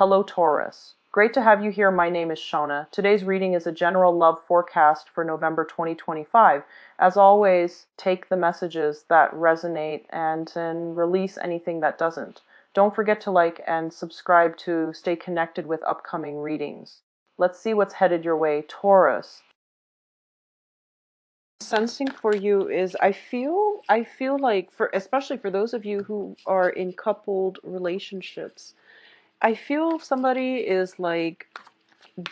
Hello, Taurus. Great to have you here. My name is Shona. Today's reading is a general love forecast for November 2025. As always, take the messages that resonate and then release anything that doesn't. Don't forget to like and subscribe to stay connected with upcoming readings. Let's see what's headed your way, Taurus. Sensing for you is I feel like for especially for those of you who are in coupled relationships, I feel somebody is like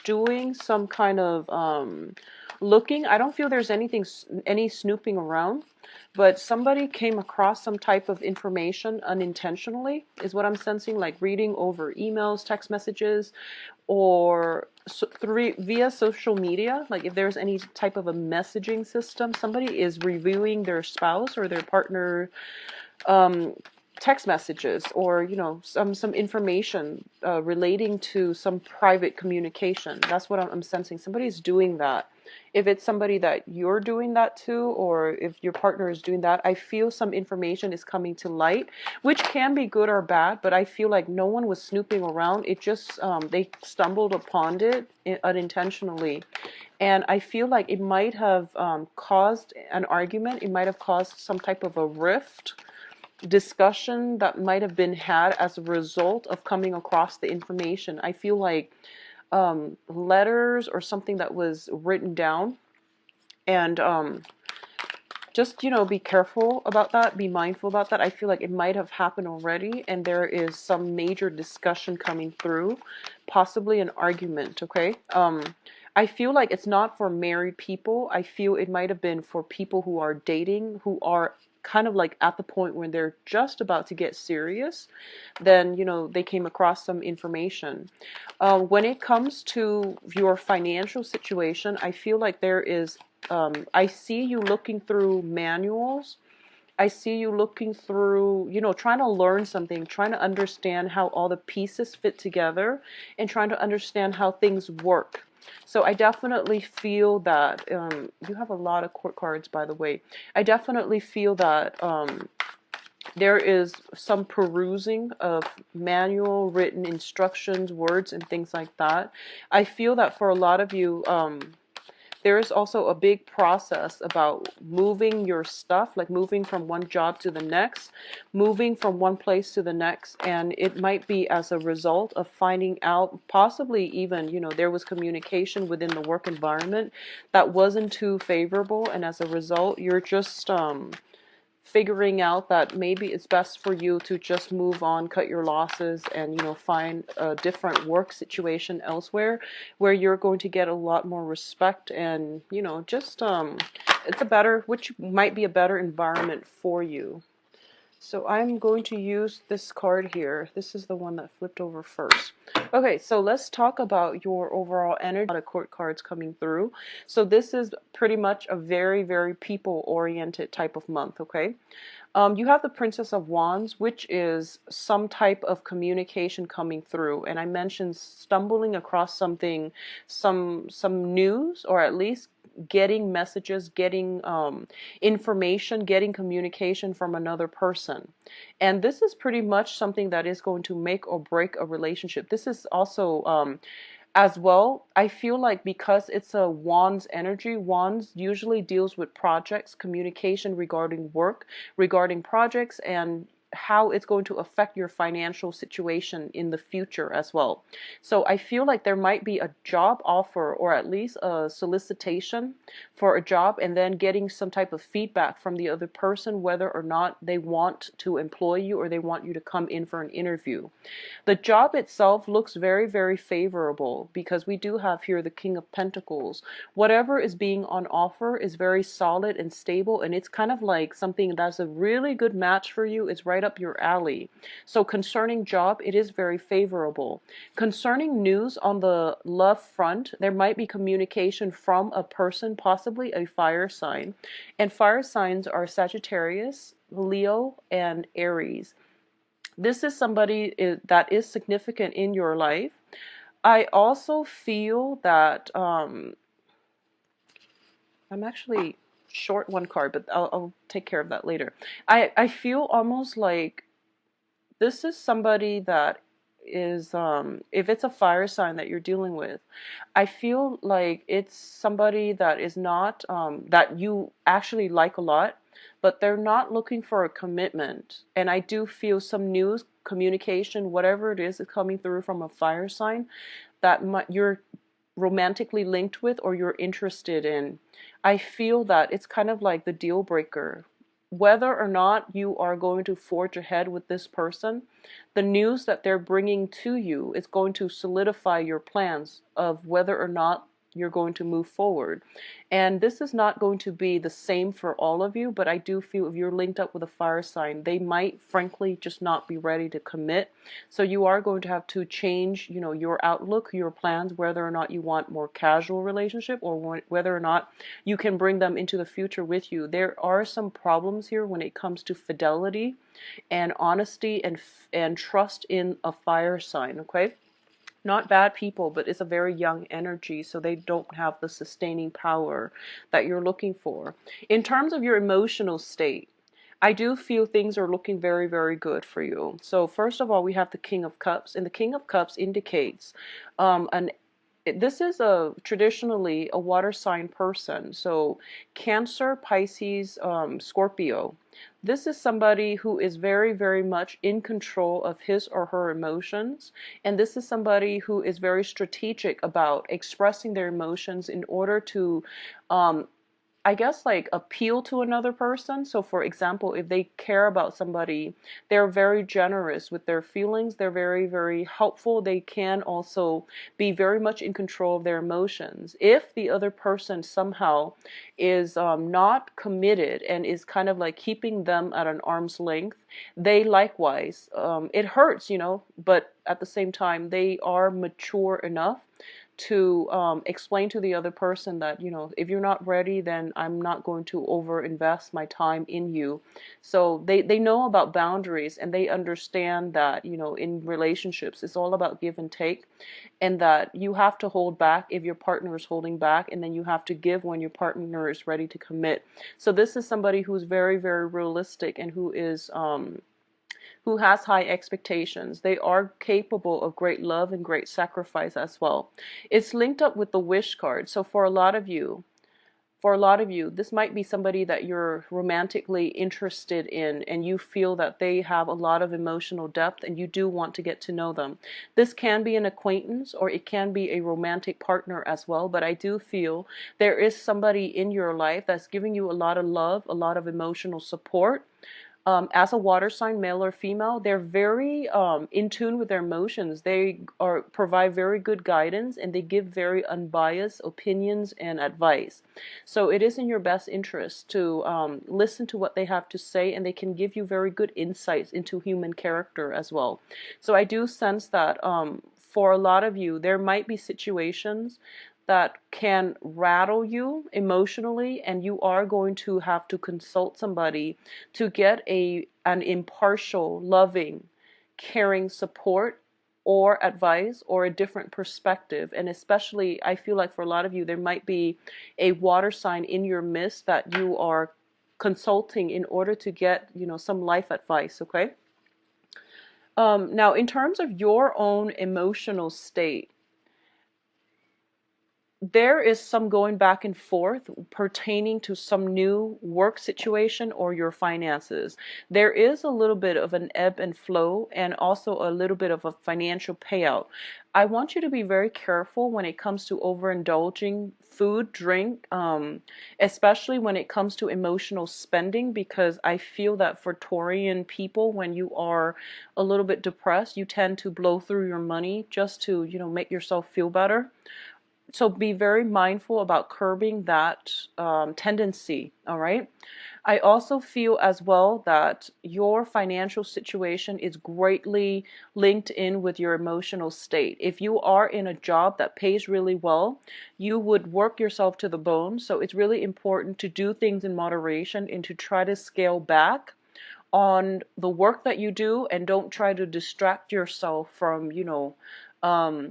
doing some kind of looking. I don't feel there's any snooping around, but somebody came across some type of information unintentionally is what I'm sensing, like reading over emails, text messages, or via social media. Like if there's any type of a messaging system, somebody is reviewing their spouse or their partner um, text messages, or some information relating to some private communication. That's what I'm sensing. Somebody's doing that. If it's somebody that you're doing that to, or if your partner is doing that, I feel some information is coming to light, which can be good or bad, but I feel like no one was snooping around. It just they stumbled upon it unintentionally, and I feel like it might have caused an argument. It might have caused some type of a rift discussion that might have been had as a result of coming across the information. I feel like letters or something that was written down, and just be careful about that, be mindful about that. I feel like it might have happened already, and there is some major discussion coming through, possibly an argument. Okay. I feel like it's not for married people. I feel it might have been for people who are dating, who are kind of like at the point when they're just about to get serious. Then they came across some information. When it comes to your financial situation, I feel like there is I see you looking through manuals. I see you looking through, trying to learn something, trying to understand how all the pieces fit together, and trying to understand how things work. So I definitely feel that you have a lot of court cards, by the way. I definitely feel that there is some perusing of manual written instructions, words, and things like that. I feel that for a lot of you, there is also a big process about moving your stuff, like moving from one job to the next, moving from one place to the next. And it might be as a result of finding out, possibly even, there was communication within the work environment that wasn't too favorable. And as a result, you're just figuring out that maybe it's best for you to just move on, cut your losses, and find a different work situation elsewhere where you're going to get a lot more respect, and just it's a better, which might be a better environment for you. So I'm going to use this card here. This is the one that flipped over first. Okay, so let's talk about your overall energy. A lot of court cards coming through. So this is pretty much a very, very people-oriented type of month, okay? You have the Princess of Wands, which is some type of communication coming through. And I mentioned stumbling across something, some news, or at least getting messages, getting information, getting communication from another person. And this is pretty much something that is going to make or break a relationship. This is also as well, I feel like because it's a Wands energy, Wands usually deals with projects, communication regarding work, regarding projects, and how it's going to affect your financial situation in the future as well. So I feel like there might be a job offer, or at least a solicitation for a job, and then getting some type of feedback from the other person whether or not they want to employ you or they want you to come in for an interview. The job itself looks very, very favorable because we do have here the King of Pentacles. Whatever is being on offer is very solid and stable, and it's kind of like something that's a really good match for you. It's right up your alley. So concerning job, it is very favorable. Concerning news on the love front, there might be communication from a person, possibly a fire sign. And fire signs are Sagittarius, Leo, and Aries. This is somebody that is significant in your life. I also feel that I'm actually short one card, but I'll take care of that later. I feel almost like this is somebody that if it's a fire sign that you're dealing with, I feel like it's somebody that is not that you actually like a lot, but they're not looking for a commitment. And I do feel some news, communication, whatever it is coming through from a fire sign that you're romantically linked with or you're interested in. I feel that it's kind of like the deal breaker. Whether or not you are going to forge ahead with this person, the news that they're bringing to you is going to solidify your plans of whether or not you're going to move forward. And this is not going to be the same for all of you, but I do feel if you're linked up with a fire sign, they might frankly just not be ready to commit. So you are going to have to change, your outlook, your plans, whether or not you want more casual relationship or whether or not you can bring them into the future with you. There are some problems here when it comes to fidelity and honesty and trust in a fire sign, okay? Not bad people, but it's a very young energy, so they don't have the sustaining power that you're looking for. In terms of your emotional state, I do feel things are looking very, very good for you. So first of all, we have the King of Cups, and the King of Cups indicates an this is a traditionally a water sign person. So Cancer, Pisces, Scorpio. This is somebody who is very, very much in control of his or her emotions. And this is somebody who is very strategic about expressing their emotions in order to um, I guess like appeal to another person. So for example, if they care about somebody, they're very generous with their feelings. They're very, very helpful. They can also be very much in control of their emotions. If the other person somehow is not committed and is kind of like keeping them at an arm's length, they likewise, it hurts, but at the same time, they are mature enough to explain to the other person that, if you're not ready, then I'm not going to over invest my time in you. So they know about boundaries, and they understand that, in relationships, it's all about give and take, and that you have to hold back if your partner is holding back, and then you have to give when your partner is ready to commit. So this is somebody who's very, very realistic and who has high expectations. They are capable of great love and great sacrifice as well. It's linked up with the wish card. So for a lot of you, this might be somebody that you're romantically interested in, and you feel that they have a lot of emotional depth and you do want to get to know them. This can be an acquaintance or it can be a romantic partner as well, but I do feel there is somebody in your life that's giving you a lot of love, a lot of emotional support. As a water sign, male or female, they're very in tune with their emotions. They provide very good guidance, and they give very unbiased opinions and advice. So it is in your best interest to listen to what they have to say, and they can give you very good insights into human character as well. So I do sense that for a lot of you, there might be situations that can rattle you emotionally, and you are going to have to consult somebody to get an impartial, loving, caring support or advice or a different perspective. And especially, I feel like for a lot of you, there might be a water sign in your midst that you are consulting in order to get, some life advice, okay? Now, in terms of your own emotional state, there is some going back and forth pertaining to some new work situation or your finances. There is a little bit of an ebb and flow and also a little bit of a financial payout. I want you to be very careful when it comes to overindulging food, drink, especially when it comes to emotional spending, because I feel that for Taurian people, when you are a little bit depressed, you tend to blow through your money just to, make yourself feel better. So be very mindful about curbing that tendency, all right? I also feel as well that your financial situation is greatly linked in with your emotional state. If you are in a job that pays really well, you would work yourself to the bone. So it's really important to do things in moderation and to try to scale back on the work that you do, and don't try to distract yourself from,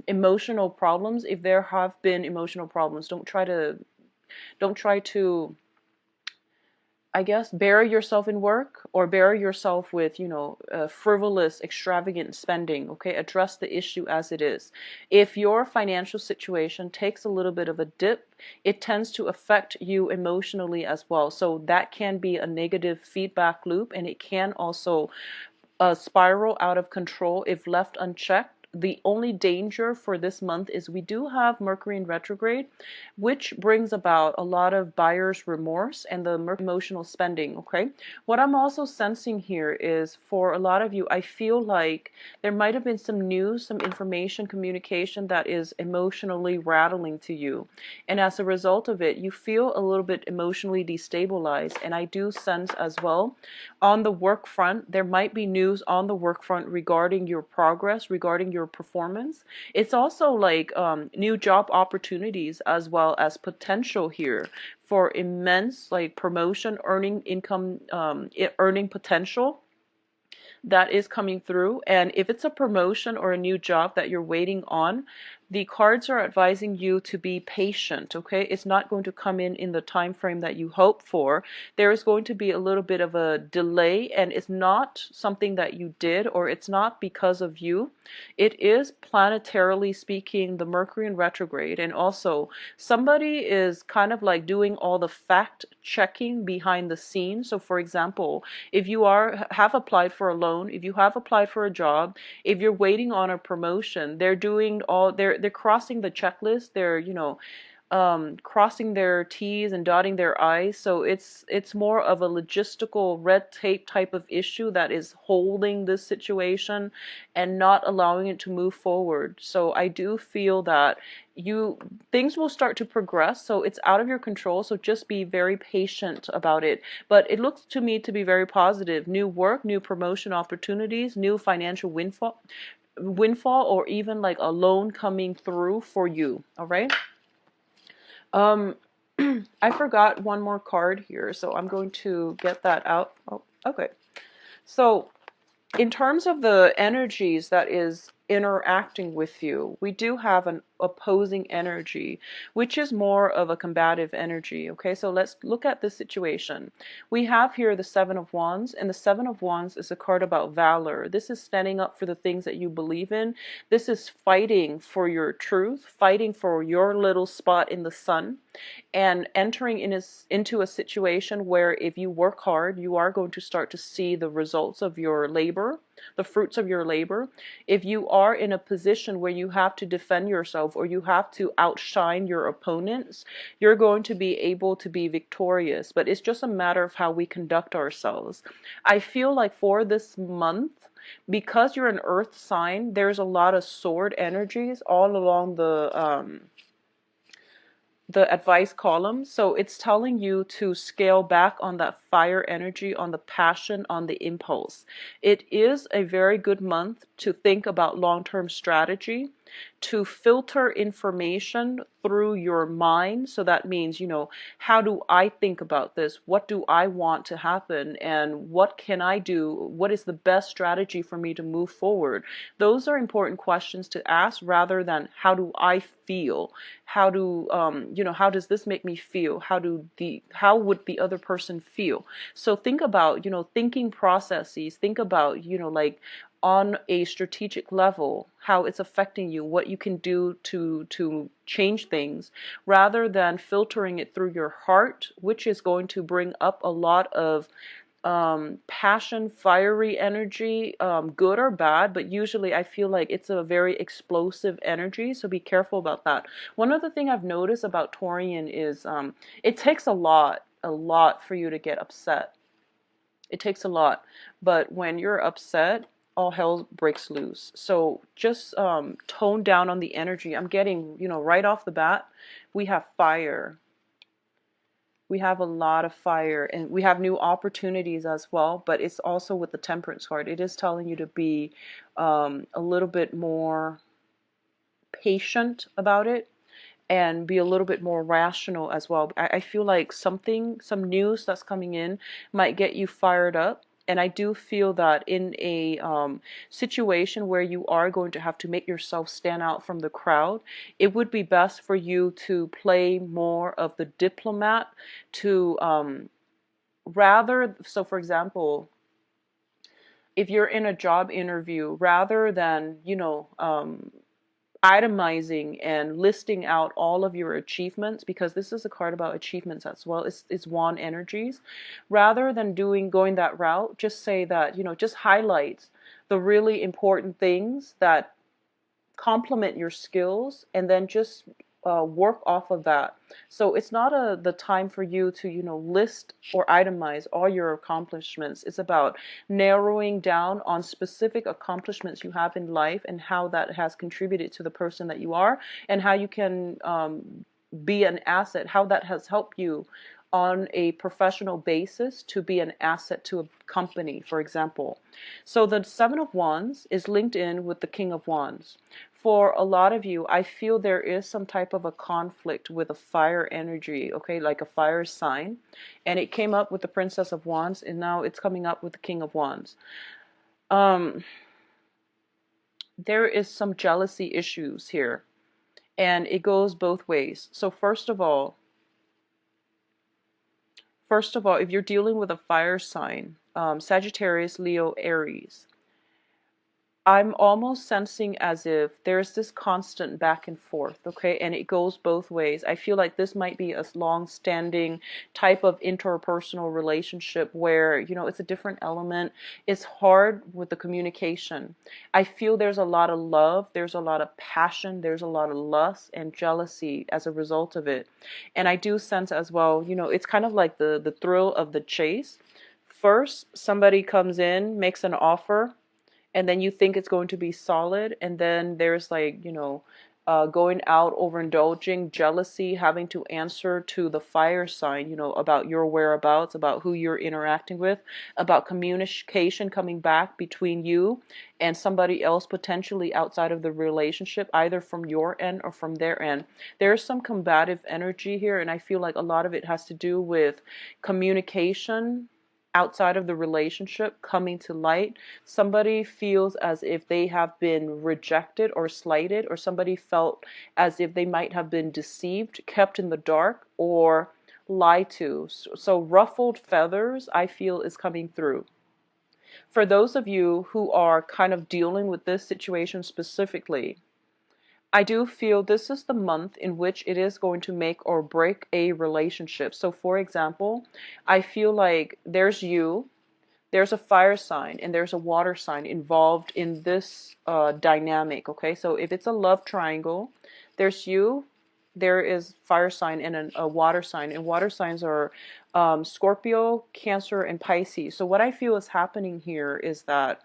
emotional problems. If there have been emotional problems, don't try to I guess, bury yourself in work or bury yourself with, frivolous, extravagant spending. Okay, address the issue as it is. If your financial situation takes a little bit of a dip, it tends to affect you emotionally as well. So that can be a negative feedback loop, and it can also spiral out of control if left unchecked. The only danger for this month is we do have Mercury in retrograde, which brings about a lot of buyer's remorse and the emotional spending. Okay. What I'm also sensing here is for a lot of you, I feel like there might have been some news, some information, communication that is emotionally rattling to you. And as a result of it, you feel a little bit emotionally destabilized. And I do sense as well on the work front, there might be news on the work front regarding your progress, regarding your performance. It's also like new job opportunities as well as potential here for immense like promotion, earning income, earning potential that is coming through. And if it's a promotion or a new job that you're waiting on, the cards are advising you to be patient. Okay, it's not going to come in the time frame that you hope for. There is going to be a little bit of a delay, and it's not something that you did, or it's not because of you. It is planetarily speaking the Mercury in retrograde, and also somebody is kind of like doing all the fact checking behind the scenes. So for example, if you have applied for a loan, if you have applied for a job, if you're waiting on a promotion, they're crossing the checklist. They're, crossing their T's and dotting their I's. So it's more of a logistical red tape type of issue that is holding this situation and not allowing it to move forward. So I do feel that things will start to progress. So it's out of your control. So just be very patient about it. But it looks to me to be very positive. New work, new promotion opportunities, new financial windfall, or even like a loan coming through for you. All right. Um, I forgot one more card here, so I'm going to get that out. Oh, okay. So in terms of the energies that is interacting with you, we do have an opposing energy, which is more of a combative energy. Okay, so let's look at this situation. We have here the Seven of Wands, and the Seven of Wands is a card about valor. This is standing up for the things that you believe in. This is fighting for your truth, fighting for your little spot in the sun, and entering into a situation where if you work hard, you are going to start to see the results of your labor, the fruits of your labor. If you are in a position where you have to defend yourself or you have to outshine your opponents, you're going to be able to be victorious. But it's just a matter of how we conduct ourselves. I feel like for this month, because you're an earth sign, there's a lot of sword energies all along the advice column. So it's telling you to scale back on that fire energy, on the passion, on the impulse. It is a very good month to think about long-term strategy, to filter information through your mind. So that means, how do I think about this? What do I want to happen? And what can I do? What is the best strategy for me to move forward? Those are important questions to ask rather than how do I feel? How how does this make me feel? How would the other person feel? So think about, thinking processes. Think about, like on a strategic level, how it's affecting you, what you can do to change things, rather than filtering it through your heart, which is going to bring up a lot of passion, fiery energy, good or bad, but usually I feel like it's a very explosive energy, so be careful about that. One other thing I've noticed about Taurian is it takes a lot for you to get upset. It takes a lot, but when you're upset, all hell breaks loose. So just tone down on the energy. I'm getting, right off the bat, we have fire. We have a lot of fire, and we have new opportunities as well, but it's also with the Temperance card. It is telling you to be a little bit more patient about it and be a little bit more rational as well. I feel like some news that's coming in might get you fired up. And I do feel that in a situation where you are going to have to make yourself stand out from the crowd, it would be best for you to play more of the diplomat, to so for example, if you're in a job interview, rather than, itemizing and listing out all of your achievements, because this is a card about achievements as well, it's wand energies, rather than going that route, just say that, just highlight the really important things that complement your skills, and then just work off of that. So it's not the time for you to, list or itemize all your accomplishments. It's about narrowing down on specific accomplishments you have in life, and how that has contributed to the person that you are, and how you can be an asset, how that has helped you on a professional basis to be an asset to a company, for example. So the Seven of Wands is linked in with the King of Wands. For a lot of you, I feel there is some type of a conflict with a fire energy, okay, like a fire sign. And it came up with the Princess of Wands, and now it's coming up with the King of Wands. There is some jealousy issues here, and it goes both ways. So first of all, if you're dealing with a fire sign, Sagittarius, Leo, Aries, I'm almost sensing as if there's this constant back and forth, okay? And it goes both ways. I feel like this might be a long-standing type of interpersonal relationship where, it's a different element. It's hard with the communication. I feel there's a lot of love, there's a lot of passion, there's a lot of lust and jealousy as a result of it. And I do sense as well, it's kind of like the thrill of the chase. First, somebody comes in, makes an offer, and then you think it's going to be solid, and then there's like, going out, overindulging, jealousy, having to answer to the fire sign, about your whereabouts, about who you're interacting with, about communication coming back between you and somebody else potentially outside of the relationship, either from your end or from their end. There's some combative energy here, and I feel like a lot of it has to do with communication outside of the relationship coming to light. Somebody feels as if they have been rejected or slighted, or somebody felt as if they might have been deceived, kept in the dark, or lied to. So ruffled feathers, I feel, is coming through. For those of you who are kind of dealing with this situation specifically, I do feel this is the month in which it is going to make or break a relationship. So for example, I feel like there's a fire sign and there's a water sign involved in this dynamic, okay? So if it's a love triangle, there's you, there is fire sign and a water sign. And water signs are Scorpio, Cancer, and Pisces. So what I feel is happening here is that,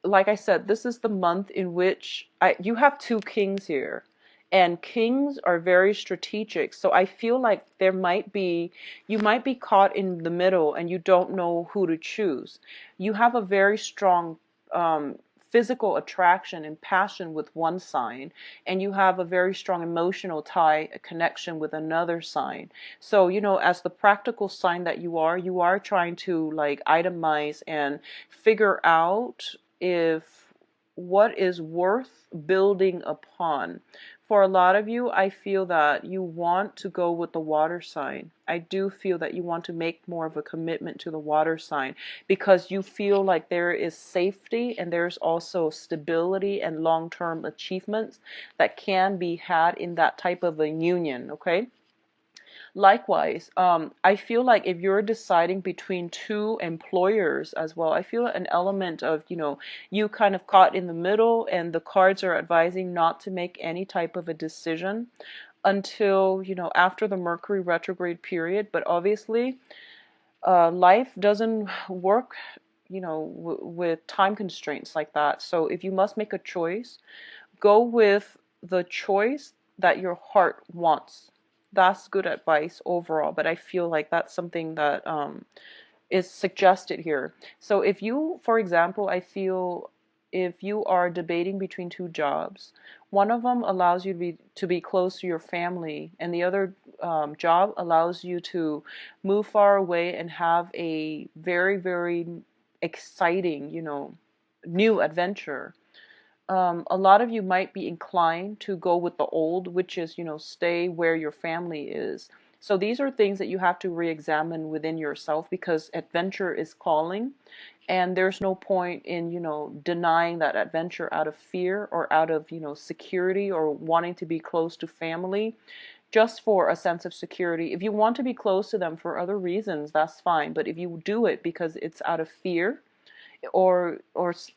like I said, this is the month in which you have two kings here. And kings are very strategic. So I feel like you might be caught in the middle and you don't know who to choose. You have a very strong physical attraction and passion with one sign, and you have a very strong emotional tie, a connection with another sign. So, as the practical sign that you are trying to like itemize and figure out if what is worth building upon. For a lot of you, I feel that you want to go with the water sign. I do feel that you want to make more of a commitment to the water sign, because you feel like there is safety and there's also stability and long-term achievements that can be had in that type of a union, okay? Likewise, I feel like if you're deciding between two employers as well, I feel an element of, you kind of caught in the middle, and the cards are advising not to make any type of a decision until, after the Mercury retrograde period. But obviously, life doesn't work, with time constraints like that. So if you must make a choice, go with the choice that your heart wants. That's good advice overall, but I feel like that's something that is suggested here. So if you, for example, I feel if you are debating between two jobs, one of them allows you to be close to your family, and the other job allows you to move far away and have a very, very exciting, new adventure. A lot of you might be inclined to go with the old, which is, stay where your family is. So these are things that you have to re-examine within yourself, because adventure is calling, and there's no point in, denying that adventure out of fear or out of, security, or wanting to be close to family just for a sense of security. If you want to be close to them for other reasons, that's fine. But if you do it because it's out of fear, or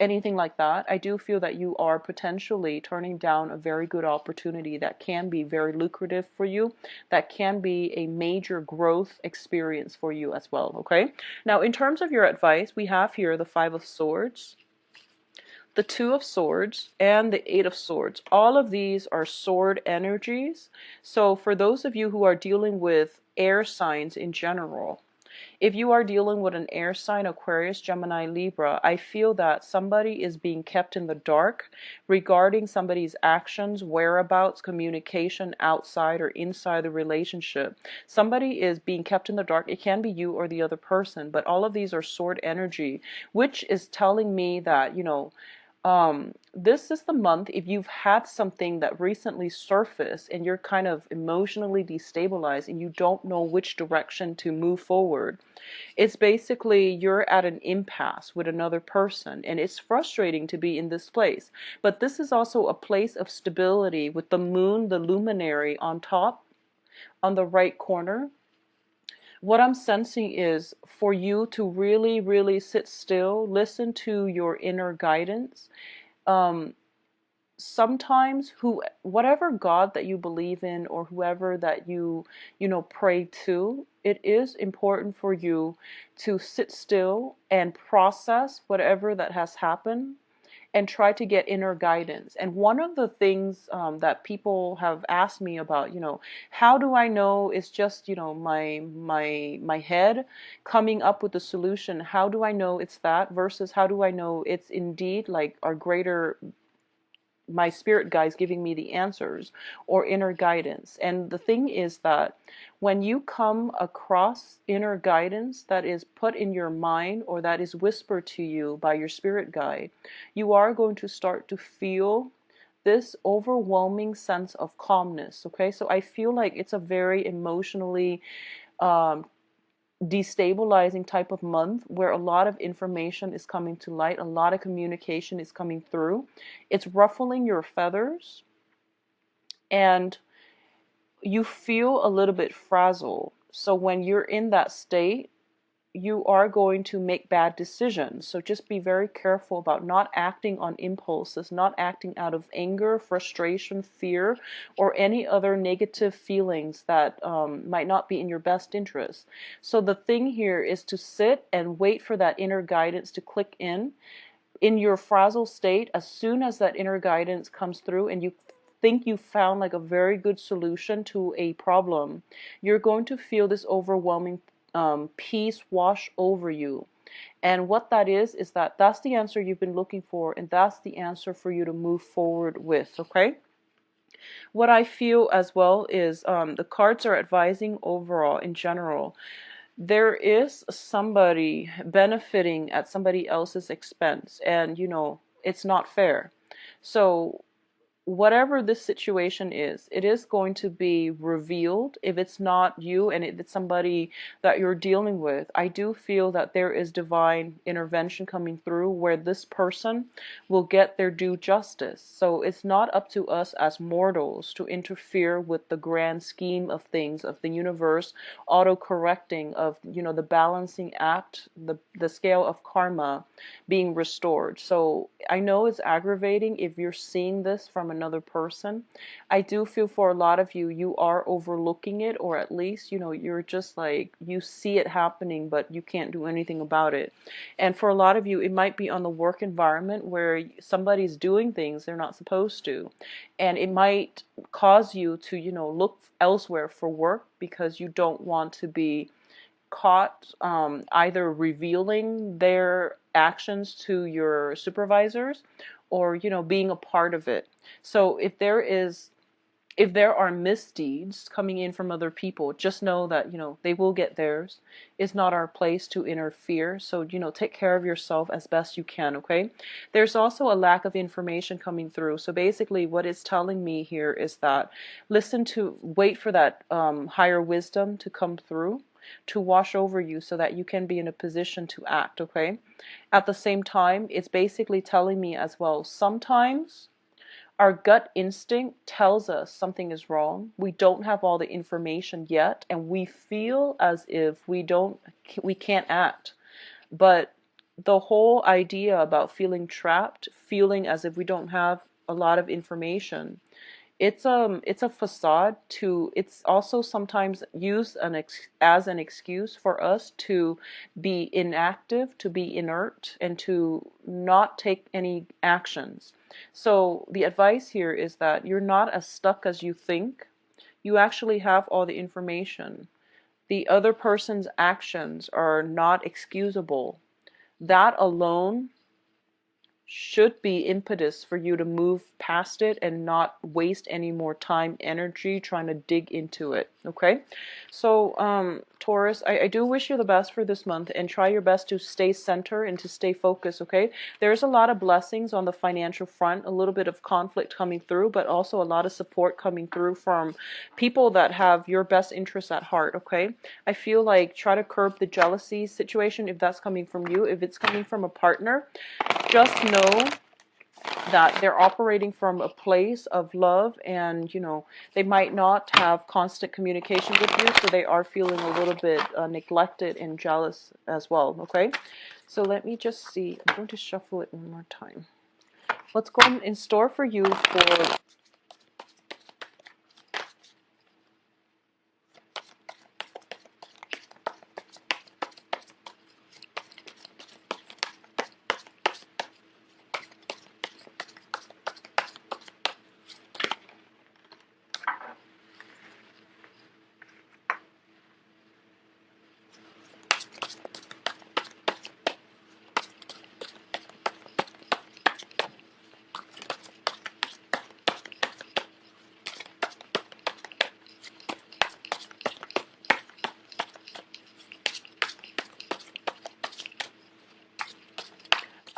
anything like that, I do feel that you are potentially turning down a very good opportunity that can be very lucrative for you, that can be a major growth experience for you as well. Okay, now in terms of your advice, we have here the Five of Swords, the Two of Swords, and the Eight of Swords. All of these are sword energies. So for those of you who are dealing with air signs in general, if you are dealing with an air sign, Aquarius, Gemini, Libra, I feel that somebody is being kept in the dark regarding somebody's actions, whereabouts, communication outside or inside the relationship. Somebody is being kept in the dark. It can be you or the other person, but all of these are sword energy, which is telling me that, this is the month, if you've had something that recently surfaced and you're kind of emotionally destabilized and you don't know which direction to move forward, it's basically you're at an impasse with another person, and it's frustrating to be in this place. But this is also a place of stability with the moon, the luminary on top, on the right corner. What I'm sensing is for you to really, really sit still, listen to your inner guidance. Um, Sometimes whatever God that you believe in, or whoever that you pray to, it is important for you to sit still and process whatever that has happened and try to get inner guidance. And one of the things that people have asked me about, how do I know it's just, my head coming up with the solution? How do I know it's that, versus how do I know it's indeed like our greater, my spirit guides giving me the answers, or inner guidance? And the thing is that when you come across inner guidance that is put in your mind, or that is whispered to you by your spirit guide, you are going to start to feel this overwhelming sense of calmness. Okay, so I feel like it's a very emotionally um, destabilizing type of month, where a lot of information is coming to light, a lot of communication is coming through. It's ruffling your feathers, and you feel a little bit frazzled. So when you're in that state, you are going to make bad decisions. So just be very careful about not acting on impulses, not acting out of anger, frustration, fear, or any other negative feelings that might not be in your best interest. So the thing here is to sit and wait for that inner guidance to click in your frazzled state. As soon as that inner guidance comes through and you think you found like a very good solution to a problem, you're going to feel this overwhelming peace wash over you. And what that is that that's the answer you've been looking for, and that's the answer for you to move forward with. Okay, what I feel as well is the cards are advising overall in general, there is somebody benefiting at somebody else's expense, and it's not fair. So whatever this situation is, it is going to be revealed. If it's not you and it's somebody that you're dealing with, I do feel that there is divine intervention coming through, where this person will get their due justice. So it's not up to us as mortals to interfere with the grand scheme of things, of the universe auto-correcting, of the balancing act, the scale of karma being restored. So I know it's aggravating if you're seeing this from another person. I do feel for a lot of you, you are overlooking it, or at least, you're just like, you see it happening, but you can't do anything about it. And for a lot of you, it might be on the work environment where somebody's doing things they're not supposed to. And it might cause you to, look elsewhere for work because you don't want to be caught either revealing their actions to your supervisors, or being a part of it. So if there is If there are misdeeds coming in from other people, just know that, they will get theirs. It's not our place to interfere. So, take care of yourself as best you can, okay? There's also a lack of information coming through. So basically what it's telling me here is that wait for that higher wisdom to come through, to wash over you so that you can be in a position to act, okay? At the same time, it's basically telling me as well, sometimes our gut instinct tells us something is wrong. We don't have all the information yet, and we feel as if we can't act. But the whole idea about feeling trapped, feeling as if we don't have a lot of information, it's a facade to, it's also sometimes used as an excuse for us to be inactive, to be inert, and to not take any actions. So the advice here is that you're not as stuck as you think. You actually have all the information. The other person's actions are not excusable. That alone should be impetus for you to move past it and not waste any more time, energy trying to dig into it. Okay, so Taurus, I do wish you the best for this month, and try your best to stay centered and to stay focused. Okay, there's a lot of blessings on the financial front, a little bit of conflict coming through, but also a lot of support coming through from people that have your best interests at heart. Okay, I feel like try to curb the jealousy situation if that's coming from you. If it's coming from a partner, just know that they're operating from a place of love, and they might not have constant communication with you, so they are feeling a little bit neglected and jealous as well. Okay, so let me just see. I'm going to shuffle it one more time. What's going in store for you for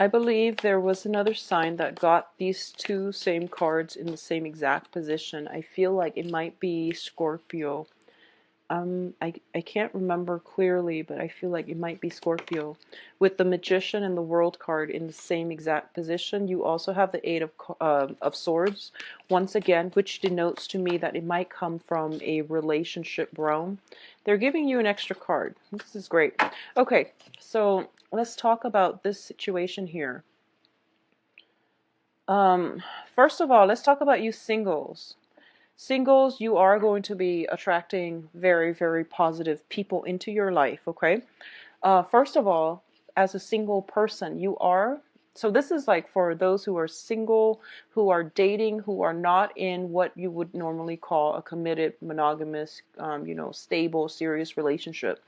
I believe there was another sign that got these two same cards in the same exact position. I feel like it might be Scorpio. I can't remember clearly, but I feel like it might be Scorpio. With the Magician and the World card in the same exact position, you also have the Eight of Swords, once again, which denotes to me that it might come from a relationship realm. They're giving you an extra card. This is great. Okay, so let's talk about this situation here. First of all, let's talk about you singles. Singles, you are going to be attracting very, very positive people into your life, okay? First of all, as a single person, so this is like for those who are single, who are dating, who are not in what you would normally call a committed, monogamous, stable, serious relationship.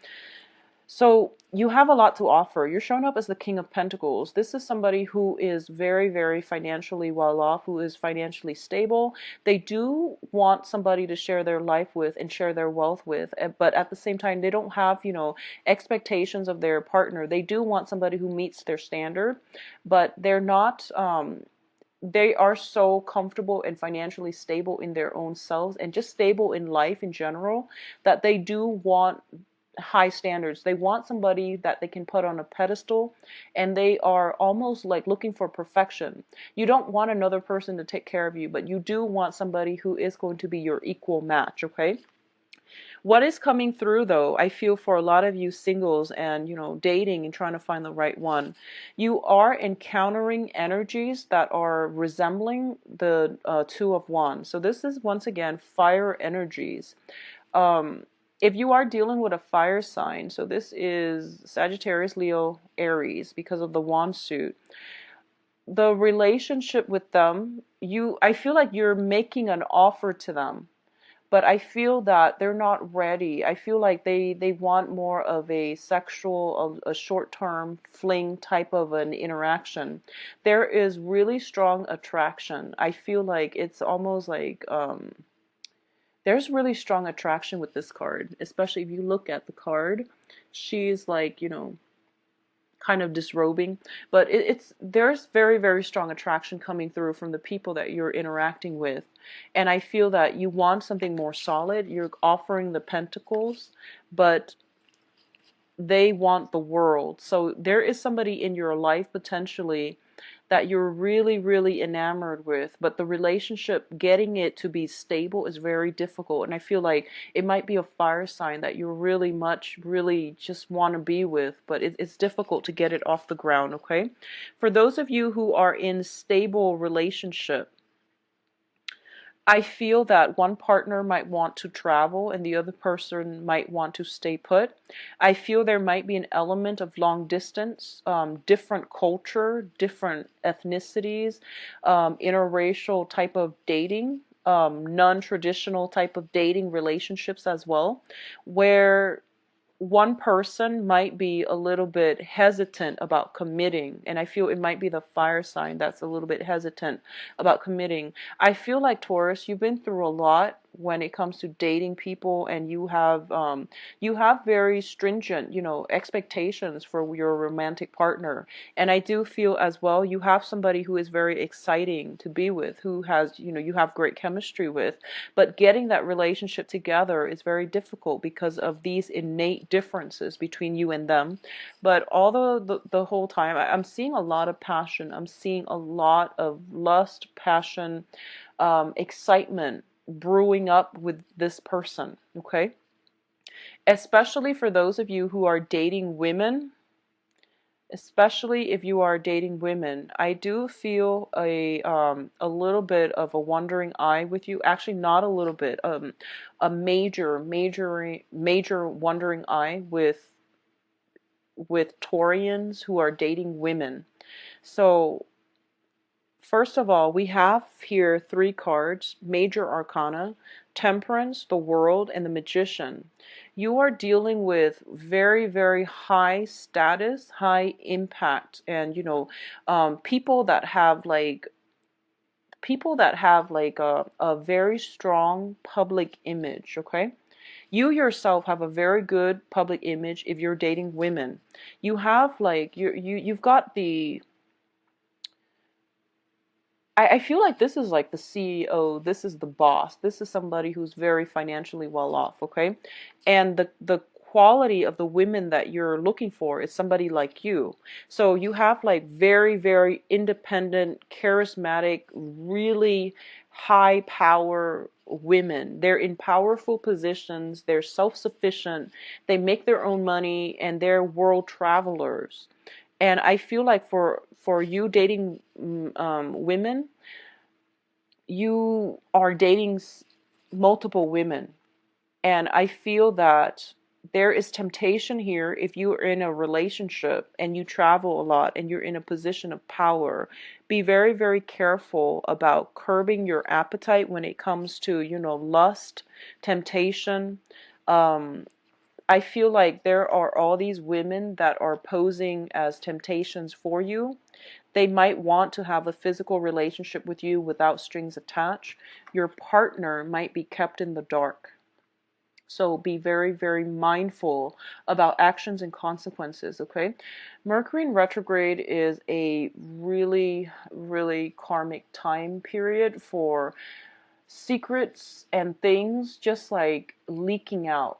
So you have a lot to offer. You're showing up as the King of Pentacles. This is somebody who is very, very financially well off, who is financially stable. They do want somebody to share their life with and share their wealth with, but at the same time, they don't have, expectations of their partner. They do want somebody who meets their standard, but they're not, they are so comfortable and financially stable in their own selves and just stable in life in general that they do want high standards. They want somebody that they can put on a pedestal, and they are almost like looking for perfection. You don't want another person to take care of you, but you do want somebody who is going to be your equal match, okay? What is coming through though, I feel for a lot of you singles and, dating and trying to find the right one, you are encountering energies that are resembling the Two of Wands. So this is once again fire energies. If you are dealing with a fire sign, so this is Sagittarius, Leo, Aries, because of the wand suit, the relationship with them, I feel like you're making an offer to them, but I feel that they're not ready. I feel like they want more of a sexual, a short-term fling type of an interaction. There is really strong attraction. I feel like it's almost like, There's really strong attraction with this card, especially if you look at the card. She's like, kind of disrobing, but it's there's very, very strong attraction coming through from the people that you're interacting with. And I feel that you want something more solid. You're offering the pentacles, but they want the world. So there is somebody in your life potentially that you're really, really enamored with, but the relationship, getting it to be stable is very difficult. And I feel like it might be a fire sign that you really just want to be with, but it's difficult to get it off the ground, okay? For those of you who are in stable relationship, I feel that one partner might want to travel and the other person might want to stay put. I feel there might be an element of long distance, different culture, different ethnicities, interracial type of dating, non-traditional type of dating relationships as well, where one person might be a little bit hesitant about committing, and I feel it might be the fire sign that's a little bit hesitant about committing. I feel like, Taurus, you've been through a lot when it comes to dating people, and you have very stringent, expectations for your romantic partner. And I do feel as well you have somebody who is very exciting to be with, who has, you have great chemistry with, but getting that relationship together is very difficult because of these innate differences between you and them. But although the whole time I'm seeing a lot of passion, I'm seeing a lot of lust, passion, excitement brewing up with this person, okay? Especially for those of you who are dating women, especially if you are dating women, I do feel a little bit of a wandering eye with you. Actually, not a little bit, a major wandering eye with Taurians who are dating women. So first of all, we have here three cards: Major Arcana, Temperance, the World, and the Magician. You are dealing with very, very high status, high impact, and people that have like a very strong public image, okay? You yourself have a very good public image if you're dating women. You have like you've got the I feel like this is like the CEO, this is the boss, this is somebody who's very financially well off, okay? And the quality of the women that you're looking for is somebody like you. So you have like very, very independent, charismatic, really high power women. They're in powerful positions, they're self-sufficient, they make their own money, and they're world travelers. And I feel like for you dating women, you are dating multiple women, and I feel that there is temptation here if you're in a relationship and you travel a lot and you're in a position of power. Be very, very careful about curbing your appetite when it comes to, lust, temptation. Um, I feel like there are all these women that are posing as temptations for you. They might want to have a physical relationship with you without strings attached. Your partner might be kept in the dark. So be very, very mindful about actions and consequences, okay? Mercury in retrograde is a really, really karmic time period for secrets and things just like leaking out.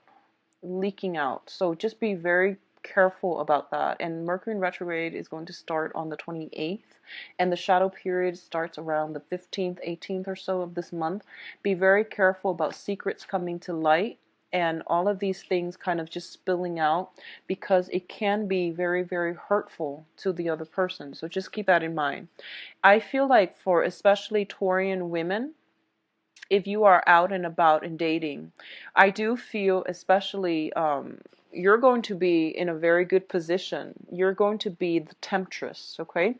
So just be very careful about that. And Mercury in retrograde is going to start on the 28th, and the shadow period starts around the 15th, 18th or so of this month. Be very careful about secrets coming to light and all of these things kind of just spilling out, because it can be very, very hurtful to the other person. So just keep that in mind. I feel like for especially Taurian women, if you are out and about and dating, I do feel especially you're going to be in a very good position. You're going to be the temptress, okay?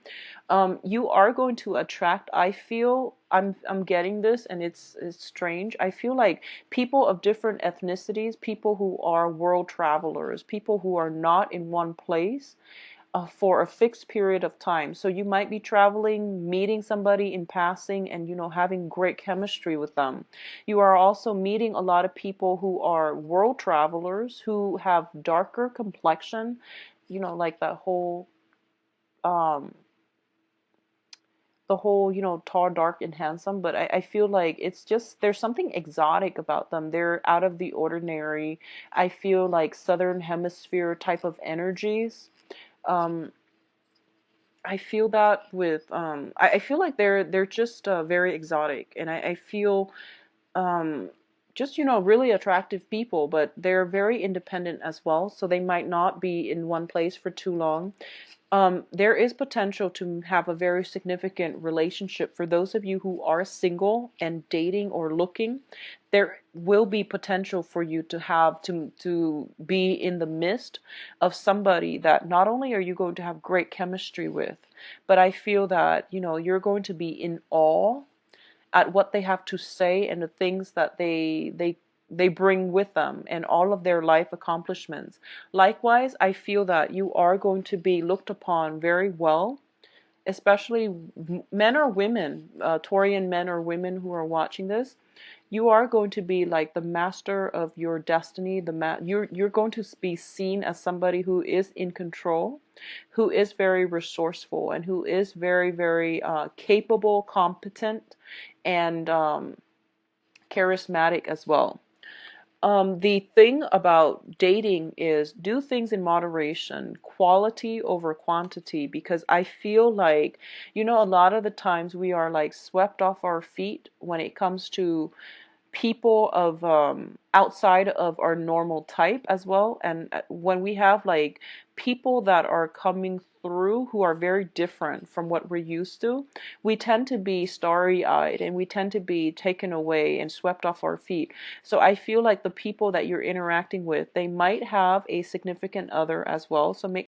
You are going to attract, I feel, I'm getting this, and it's strange. I feel like people of different ethnicities, people who are world travelers, people who are not in one place, for a fixed period of time. So you might be traveling, meeting somebody in passing, and having great chemistry with them. You are also meeting a lot of people who are world travelers who have darker complexion, like that whole um the whole, tall, dark, and handsome. But I feel like it's just there's something exotic about them. They're out of the ordinary. I feel like Southern Hemisphere type of energies. Um, I feel that with I feel like they're just very exotic, and I feel um, just really attractive people, but they're very independent as well. So they might not be in one place for too long. There is potential to have a very significant relationship for those of you who are single and dating or looking. There will be potential for you to have to be in the midst of somebody that not only are you going to have great chemistry with, but I feel that you're going to be in awe at what they have to say and the things that they bring with them and all of their life accomplishments. Likewise, I feel that you are going to be looked upon very well, especially men or women, Taurian men or women who are watching this. You are going to be like the master of your destiny. You're going to be seen as somebody who is in control, who is very resourceful, and who is very, very capable, competent, and charismatic as well. The thing about dating is do things in moderation, quality over quantity, because I feel like, a lot of the times we are like swept off our feet when it comes to people of outside of our normal type as well. And when we have like people that are coming through who are very different from what we're used to, we tend to be starry-eyed and we tend to be taken away and swept off our feet. So I feel like the people that you're interacting with, they might have a significant other as well. So make